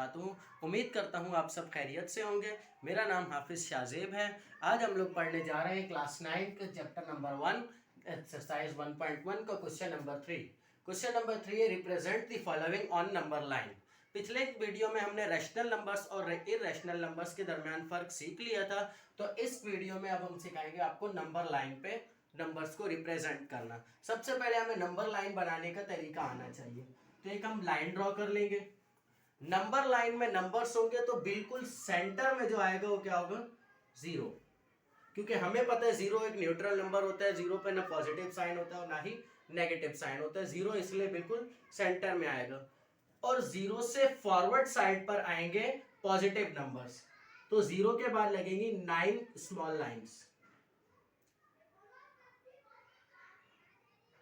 वबरकातुहू। उम्मीद करता हूँ आप सब खैरियत से होंगे। मेरा नाम हाफिज़ शाहजेब है। आज हम लोग पढ़ने जा रहे हैं क्लास 9 के चैप्टर नंबर 1 एक्सरसाइज 1.1 का क्वेश्चन नंबर 3। क्वेश्चन नंबर 3 है represent the following on number line. पिछले वीडियो में हमने रैशनल नंबर्स और इर्रेशनल नंबर्स के दरमियान फ़र्क सीख लिया था। तो इस वीडियो में अब हम सिखाएंगे आपको नंबर लाइन पे नंबर्स को रिप्रेजेंट करना। सबसे पहले हमें नंबर लाइन बनाने का तरीका आना चाहिए। तो एक हम लाइन ड्रॉ कर लेंगे। नंबर लाइन में नंबर्स होंगे तो बिल्कुल सेंटर में जो आएगा वो क्या होगा, जीरो। क्योंकि हमें पता है जीरो एक न्यूट्रल नंबर होता है, जीरो पे ना पॉजिटिव साइन होता है और ना ही नेगेटिव साइन होता है। जीरो इसलिए बिल्कुल सेंटर में आएगा। और जीरो से फॉरवर्ड साइड पर आएंगे पॉजिटिव नंबर्स। तो जीरो के बाद लगेंगी 9 स्मॉल लाइंस।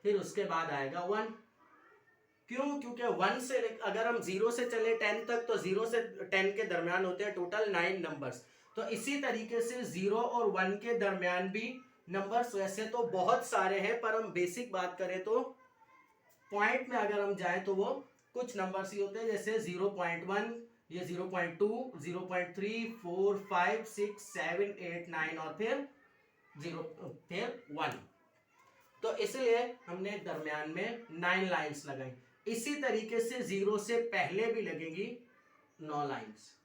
फिर उसके बाद आएगा 1। क्यों? क्योंकि 1 से अगर हम 0 से चले 10 तक तो 0 से 10 के दरमियान होते हैं टोटल 9 नंबर्स। तो इसी तरीके से 0 और 1 के दरमियान भी नंबर्स वैसे तो बहुत सारे हैं, पर हम बेसिक बात करें तो पॉइंट में अगर हम जाएं तो वो कुछ नंबर्स ही होते हैं, जैसे 0.1, ये 0.2, 0.3, 4, 5, 6, 7, 8, 9 और फिर 1। तो इसलिए हमने दरमियान में 9 लाइंस लगाई। इसी तरीके से 0 से पहले भी लगेगी 9 लाइंस।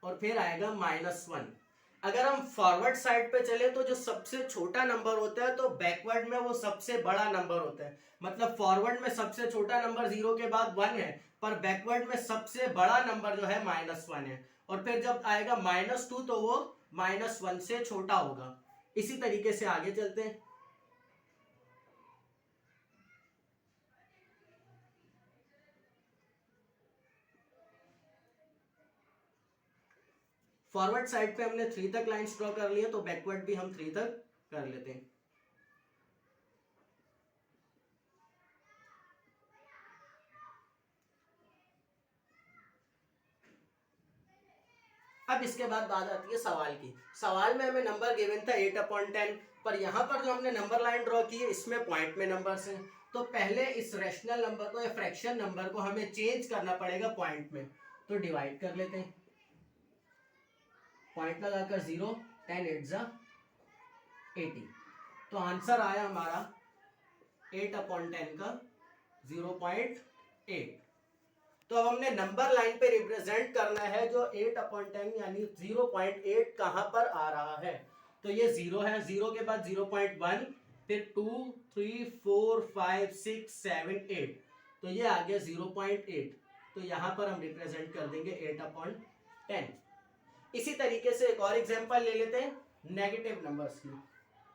और फिर आएगा -1। अगर हम फॉरवर्ड साइड पे चले तो जो सबसे छोटा नंबर होता है तो बैकवर्ड में वो सबसे बड़ा नंबर होता है। मतलब फॉरवर्ड में सबसे छोटा नंबर 0 के बाद 1 है, पर बैकवर्ड में सबसे बड़ा नंबर जो है -1 है। और फिर जब आएगा -2 तो वो -1 से छोटा होगा। इसी तरीके से आगे चलते हैं। फॉरवर्ड साइड पे हमने 3 तक लाइंस ड्रॉ कर लिए, तो बैकवर्ड भी हम 3 तक कर लेते हैं। अब इसके बाद बात आती है सवाल की। सवाल में हमें नंबर गिवन था 8/10, पर यहाँ पर जो हमने नंबर लाइन ड्रॉ की है इसमें पॉइंट में नंबर्स हैं। तो पहले इस रैशनल नंबर को या फ्रैक्शन नंबर को हमें चेंज करना पड़ेगा पॉइंट में। तो डिवाइड कर लेते हैं, पॉइंट लगाकर 0, 10 8 जा 80। तो आंसर आया हमारा 8/10 का 0.8। तो अब हमने नंबर लाइन पे रिप्रेजेंट करना है जो 8/10 यानी 0.8 कहां पर आ रहा है। तो ये 0 है, 0 के बाद 0.1, फिर 2, 3, 4, 5, 6, 7, 8। तो ये आ गया 0.8। तो यहां पर हम रिप्रेजेंट कर देंगे 8/10। इसी तरीके से एक और एग्जांपल ले लेते हैं नेगेटिव नंबर्स की।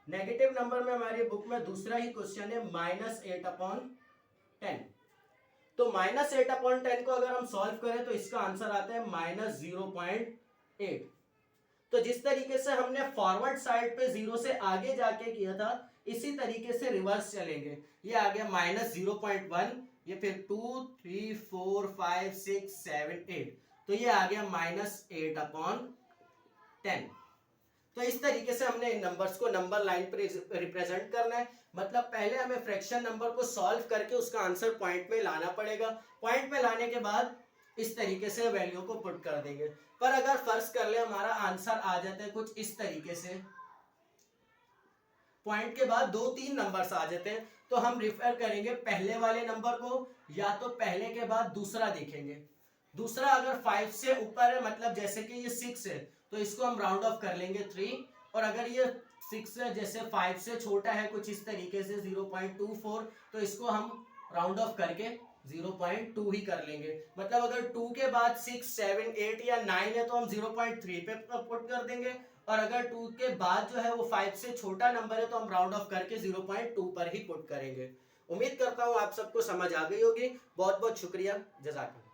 नेगेटिव नंबर में हमारी बुक में दूसरा ही क्वेश्चन है -8/10। तो -8/10 को अगर हम सॉल्व करें तो इसका आंसर आता है -0.8। तो जिस तरीके से हमने फॉरवर्ड साइड पे 0 से आगे जाके किया था, इसी तरीके से रिवर्स चलेंगे। ये आ गया -0.1, ये फिर 2, 3, 4, 5, 6, 7, 8। तो ये आ गया -8/10। तो इस तरीके से हमने इन नंबर्स को नंबर लाइन पर रिप्रेजेंट करना है। मतलब पहले हमें फ्रैक्शन नंबर को सॉल्व करके उसका आंसर पॉइंट में लाना पड़ेगा। पॉइंट में लाने के बाद इस तरीके से वैल्यू को पुट कर देंगे। पर अगर फर्ज कर ले हमारा आंसर आ जाता है कुछ इस तरीके से, पॉइंट के बाद 2-3 नंबर्स आ जाते हैं, तो हम रिफर करेंगे पहले वाले नंबर को, या तो पहले के बाद दूसरा देखेंगे। दूसरा अगर 5 से ऊपर है, मतलब जैसे कि ये 6 है, तो इसको हम राउंड ऑफ कर लेंगे 3। और अगर ये 6 है, जैसे 5 से छोटा है कुछ इस तरीके से 0.24, तो इसको हम राउंड ऑफ करके 0.2 ही कर लेंगे। मतलब अगर 2 के बाद 6, 7, 8 या 9 है तो हम 0.3 पे पुट कर देंगे। और अगर 2 के बाद जो है वो 5 से छोटा नंबर है तो हम राउंड ऑफ करके 0.2 पर ही पुट करेंगे। उम्मीद करता हूँ आप सबको समझ आ गई होगी। बहुत बहुत शुक्रिया, जज़ाकल्लाह।